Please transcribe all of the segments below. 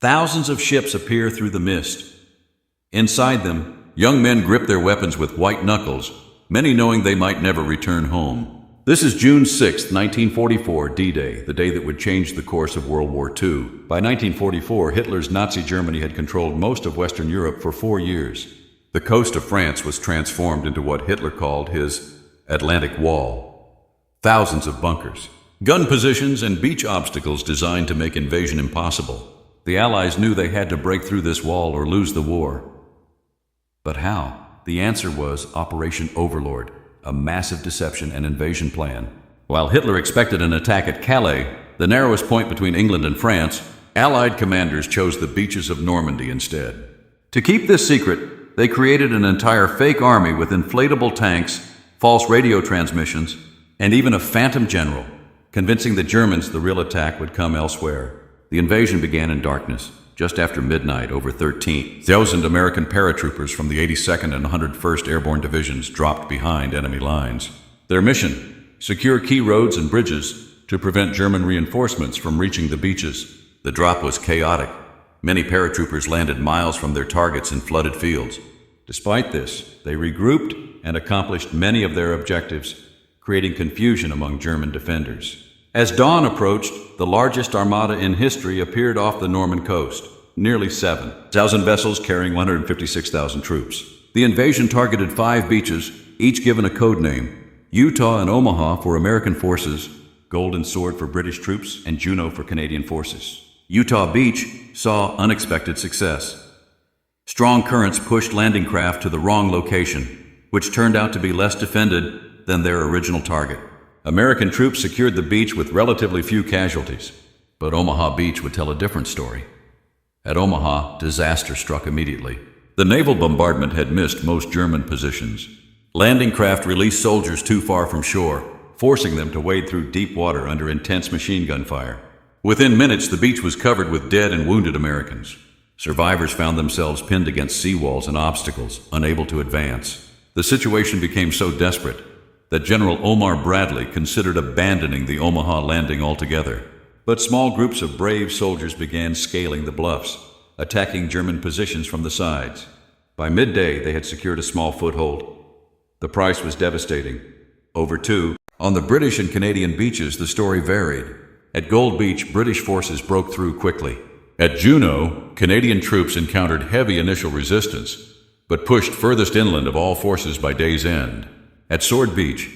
Thousands of ships appear through the mist. Inside them, young men grip their weapons with white knuckles, many knowing they might never return home. This is June 6, 1944, D-Day, the day that would change the course of World War II. By 1944, Hitler's Nazi Germany had controlled most of Western Europe for 4 years. The coast of France was transformed into what Hitler called his Atlantic Wall. Thousands of bunkers, gun positions, and beach obstacles designed to make invasion impossible. The Allies knew they had to break through this wall or lose the war. But how? The answer was Operation Overlord, a massive deception and invasion plan. While Hitler expected an attack at Calais, the narrowest point between England and France, Allied commanders chose the beaches of Normandy instead. To keep this secret, they created an entire fake army with inflatable tanks, false radio transmissions, and even a phantom general, convincing the Germans the real attack would come elsewhere. The invasion began in darkness. Just after midnight, over 13,000 American paratroopers from the 82nd and 101st Airborne Divisions dropped behind enemy lines. Their mission: secure key roads and bridges to prevent German reinforcements from reaching the beaches. The drop was chaotic. Many paratroopers landed miles from their targets in flooded fields. Despite this, they regrouped and accomplished many of their objectives, creating confusion among German defenders. As dawn approached, the largest armada in history appeared off the Norman coast, nearly 7,000 vessels carrying 156,000 troops. The invasion targeted 5 beaches, each given a code name: Utah and Omaha for American forces, Golden Sword for British troops, and Juno for Canadian forces. Utah Beach saw unexpected success. Strong currents pushed landing craft to the wrong location, which turned out to be less defended than their original target. American troops secured the beach with relatively few casualties, but Omaha Beach would tell a different story. At Omaha, disaster struck immediately. The naval bombardment had missed most German positions. Landing craft released soldiers too far from shore, forcing them to wade through deep water under intense machine gun fire. Within minutes, the beach was covered with dead and wounded Americans. Survivors found themselves pinned against seawalls and obstacles, unable to advance. The situation became so desperate that General Omar Bradley considered abandoning the Omaha landing altogether. But small groups of brave soldiers began scaling the bluffs, attacking German positions from the sides. By midday, they had secured a small foothold. The price was devastating. Over 2. On the British and Canadian beaches, the story varied. At Gold Beach, British forces broke through quickly. At Juno, Canadian troops encountered heavy initial resistance, but pushed furthest inland of all forces by day's end. At Sword Beach,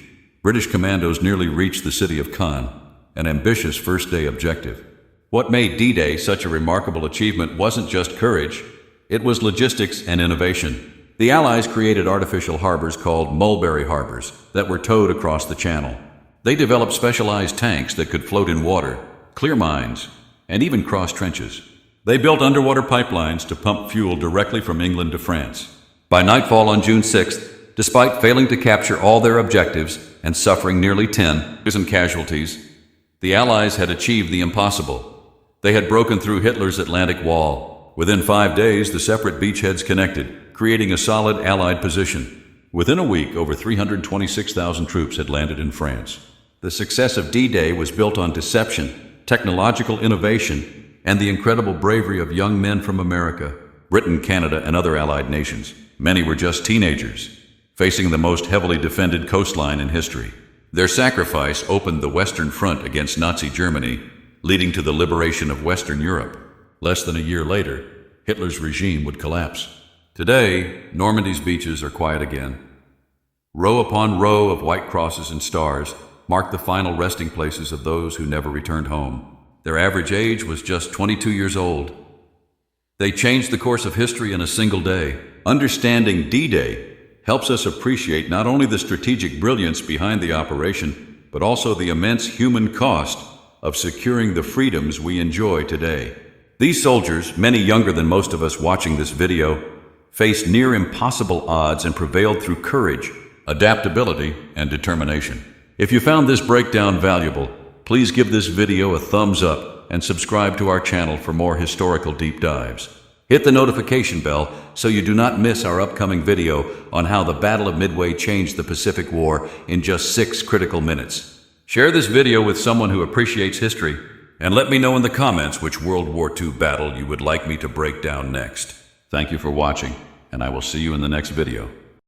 British commandos nearly reached the city of Caen, an ambitious first-day objective. What made D-Day such a remarkable achievement wasn't just courage, it was logistics and innovation. The Allies created artificial harbors called mulberry harbors that were towed across the channel. They developed specialized tanks that could float in water, clear mines, and even cross trenches. They built underwater pipelines to pump fuel directly from England to France. By nightfall on June 6th, despite failing to capture all their objectives and suffering nearly 10,000 casualties, the Allies had achieved the impossible. They had broken through Hitler's Atlantic Wall. Within 5 days, the separate beachheads connected, creating a solid Allied position. Within a week, over 326,000 troops had landed in France. The success of D-Day was built on deception, technological innovation, and the incredible bravery of young men from America, Britain, Canada, and other Allied nations. Many were just teenagers, facing the most heavily defended coastline in history. Their sacrifice opened the Western Front against Nazi Germany, leading to the liberation of Western Europe. Less than a year later, Hitler's regime would collapse. Today, Normandy's beaches are quiet again. Row upon row of white crosses and stars mark the final resting places of those who never returned home. Their average age was just 22 years old. They changed the course of history in a single day. Understanding D-Day helps us appreciate not only the strategic brilliance behind the operation, but also the immense human cost of securing the freedoms we enjoy today. These soldiers, many younger than most of us watching this video, faced near impossible odds and prevailed through courage, adaptability, and determination. If you found this breakdown valuable, please give this video a thumbs up and subscribe to our channel for more historical deep dives. Hit the notification bell so you do not miss our upcoming video on how the Battle of Midway changed the Pacific War in just 6 critical minutes. Share this video with someone who appreciates history and let me know in the comments which World War II battle you would like me to break down next. Thank you for watching, and I will see you in the next video.